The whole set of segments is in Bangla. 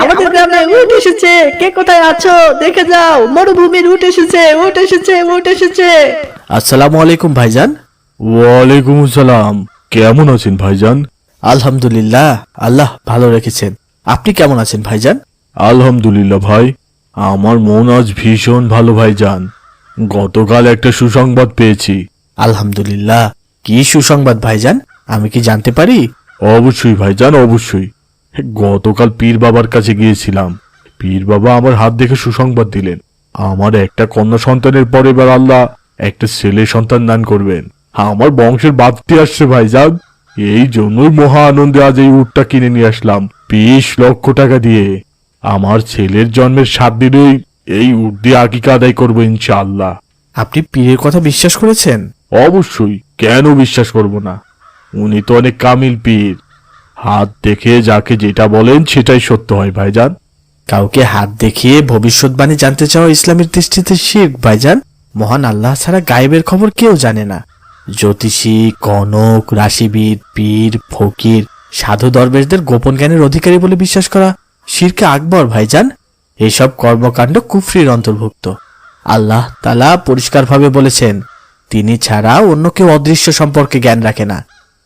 আমাদের গ্রামে উট এসেছে। কে কোথায় আছো দেখে যাও, মরুভূমির উট এসেছে, উট এসেছে, উট এসেছে। আসসালামু আলাইকুম ভাইজান। ওয়ালাইকুম আসসালাম। কেমন আছেন ভাইজান? আলহামদুলিল্লাহ, আল্লাহ ভালো রেখেছেন। আপনি কেমন আছেন ভাইজান? আলহামদুলিল্লাহ ভাই, আমার মন আজ ভীষণ ভালো ভাইজান। গতকাল একটা সুসংবাদ পেয়েছি। আলহামদুলিল্লাহ। কি সুসংবাদ ভাইজান, আমি কি জানতে পারি? অবশ্যই ভাইজান, অবশ্যই। গতকাল পীর বাবার কাছে গিয়েছিলাম। পীর বাবা আমার হাত দেখে সুসংবাদ দিলেন। আমার একটা কন্যা সন্তানের পর এবার আল্লাহ একটা ছেলে সন্তান দান করবেন। আমার বংশের বাদটি আসছে ভাইজান। এই জন্যই মহা আনন্দে আজ এই উটটা কিনে নিয়ে আসলাম 20 লক্ষ টাকা দিয়ে। আমার ছেলের জন্মের 7 দিনেই এই উট দিয়ে আকিকা আদায় করবো ইনশাআল্লাহ। আপনি পীরের কথা বিশ্বাস করেছেন? অবশ্যই, কেন বিশ্বাস করব না? উনি তো অনেক কামিল পীর। হাত দেখে যাকে যেটা বলেন সেটাই সত্য হয় ভাইজান। কাউকে হাত দেখিয়ে ভবিষ্যৎবাণী জানতে চাওয়া ইসলামের দৃষ্টিতে শিরক ভাইজান। মহান আল্লাহ ছাড়া গায়েবের খবর কেউ জানে না। জ্যোতিষী, কনক, রাশিবিদ, পীর, ফকির, সাধু দরবেশদের গোপন জ্ঞানের অধিকারী বলে বিশ্বাস করা শিরকে আকবর ভাইজান। এইসব কর্মকাণ্ড কুফরির অন্তর্ভুক্ত। আল্লাহ তাআলা পরিষ্কারভাবে বলেছেন, তিনি ছাড়া অন্য কেউ অদৃশ্য সম্পর্কে জ্ঞান রাখে না,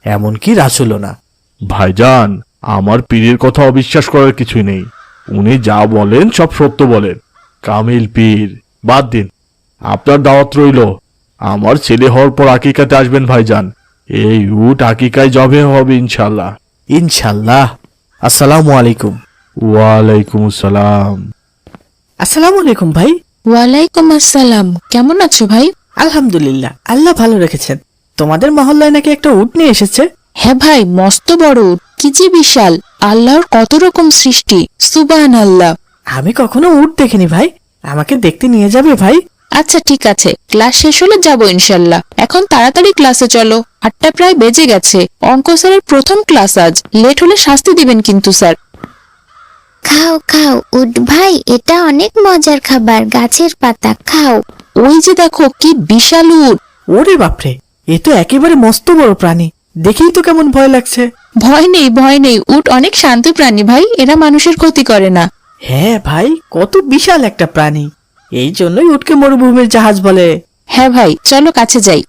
এমনকি রাসূলও না। ভাইজান, আমার পীরের কথা অবিশ্বাস করার কিছুই নেই। উনি যা বলেন সব সত্য বলেন। কামিল পীর। বাদ দিন, আপনার দাওয়াত রইল। আমার ছেলে হওয়ার পর আকিকাতে আসবেন ভাইজান। এই উট আকিকায় জবে হবে ইনশাআল্লাহ। ইনশাল্লাহ। আসসালামু আলাইকুম। ওয়ালাইকুম আসসালাম। আসসালামু আলাইকুম ভাই। ওয়ালাইকুম আসসালাম। কেমন আছো ভাই? আলহামদুলিল্লাহ, আল্লাহ ভালো রেখেছেন। তোমাদের মহল্লায় নাকি একটা উট নিয়ে এসেছে? হ্যাঁ ভাই, মস্ত বড় উট, কি যে বিশাল। আল্লাহর কত রকম সৃষ্টি, সুবহানাল্লাহ। আমি কখনো উট দেখিনি ভাই, আমাকে দেখতে নিয়ে যাবে ভাই? আচ্ছা ঠিক আছে, ক্লাস শেষ হলে যাবো ইনশাল্লাহ। এখন তাড়াতাড়ি ক্লাসে চলো, 8টা প্রায় বেজে গেছে। অঙ্ক স্যারের প্রথম ক্লাস আজ, লেট হলে শাস্তি দিবেন কিন্তু স্যার। খাও খাও উট ভাই, এটা অনেক মজার খাবার, গাছের পাতা খাও। ওই যে দেখো কি বিশাল উট। ওরে বাপরে, এ তো একেবারে মস্ত বড় প্রাণী, দেখেই তো কেমন ভয় লাগছে। ভয় নেই ভয় নেই, উট অনেক শান্ত প্রাণী ভাই, এরা মানুষের ক্ষতি করে না। হ্যাঁ ভাই, কত বিশাল একটা প্রাণী, এই জন্যই উটকে মরুভূমির জাহাজ বলে। হ্যাঁ ভাই, চলো কাছে যাই।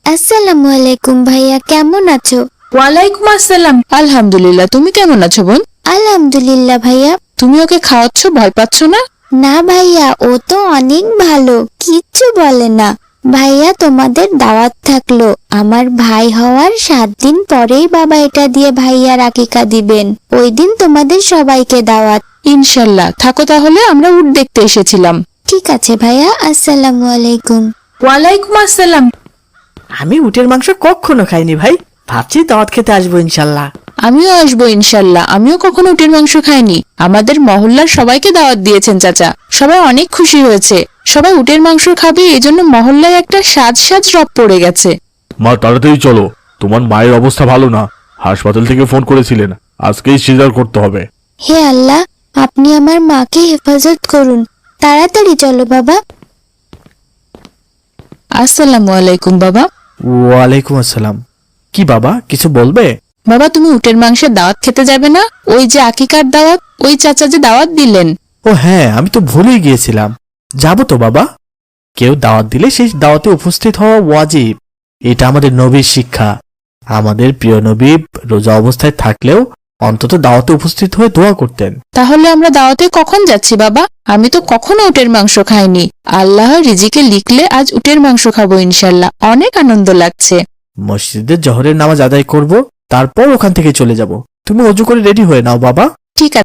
আসসালামু আলাইকুম ভাইয়া, কেমন আছো? ওয়ালাইকুম আসসালাম। আলহামদুলিল্লাহ, তুমি কেমন আছো বোন? আলহামদুলিল্লাহ ভাইয়া। তুমি ওকে খাওয়াচ্ছ, ভয় পাচ্ছ না? না ভাইয়া, ও তো অনেক ভালো, কিচ্ছু বলে না। ভাইয়া তোমাদের দাওয়াত থাকলো, আমার ভাই হওয়ার 7 দিন পরেই বাবা এটা দিয়ে ভাইয়ার আকিকা দিবেন। ওই দিন তোমাদের সবাইকে দাওয়াত। ইনশাল্লাহ, থাকো তাহলে, আমরা উট দেখতে এসেছিলাম। ঠিক আছে ভাইয়া, আসসালামু আলাইকুম। ওয়ালাইকুম আসসালাম। আমি উটের মাংস কখনো খাইনি ভাই, ভাবছি দাওয়াত খেতে আসবো ইনশাল্লাহ। আমিও আসবো ইনশাল্লাহ, আমিও কখনো উটের মাংস খাইনি। আমাদের মহল্লার সবাইকে দাওয়াত দিয়েছেন চাচা, সবাই অনেক খুশি হয়েছে। সবাই উটের মাংস খাবে, এই জন্য মহল্লায় একটা সাজ সাজ রব পড়ে গেছে। মা তাড়াতাড়ি চলো, তোমার মায়ের অবস্থা ভালো না। হাসপাতাল থেকে ফোন করেছিলেন, আজকেই সিজার করতে হবে। হে আল্লাহ, আপনি আমার মাকে হেফাজত করুন। তাড়াতাড়ি চলো বাবা। আসসালামু আলাইকুম বাবা। ওয়ালাইকুম আসসালাম। কি বাবা, কিছু বলবে? বাবা, তুমি উটের মাংসের দাওয়াত খেতে যাবে না? ওই যে আকিকার দাওয়াত, ওই চাচা যে দাওয়াত দিলেন। ও হ্যাঁ, আমি তো ভুলেই গিয়েছিলাম। যাবো তো বাবা। কেউ দাওয়াত দিলে সেই দাওয়াতে উপস্থিত হওয়া ওয়াজিব, এটা আমাদের নবীর শিক্ষা। আমাদের প্রিয় নবী রোজা অবস্থায় থাকলেও অন্তত দাওয়াতে উপস্থিত হয়ে দোয়া করতেন। তাহলে আমরা দাওয়াতে কখন যাচ্ছি বাবা? আমি তো কখনো উটের মাংস খাইনি। আল্লাহ রিজিকে লিখলে আজ উটের মাংস খাবো ইনশাল্লাহ, অনেক আনন্দ লাগছে। মসজিদে জোহরের নামাজ আদায় করব, তারপর ওখান থেকে চলে যাব। তুমি অজু করে রেডি হয়ে নাও বাবা। ঠিক আছে।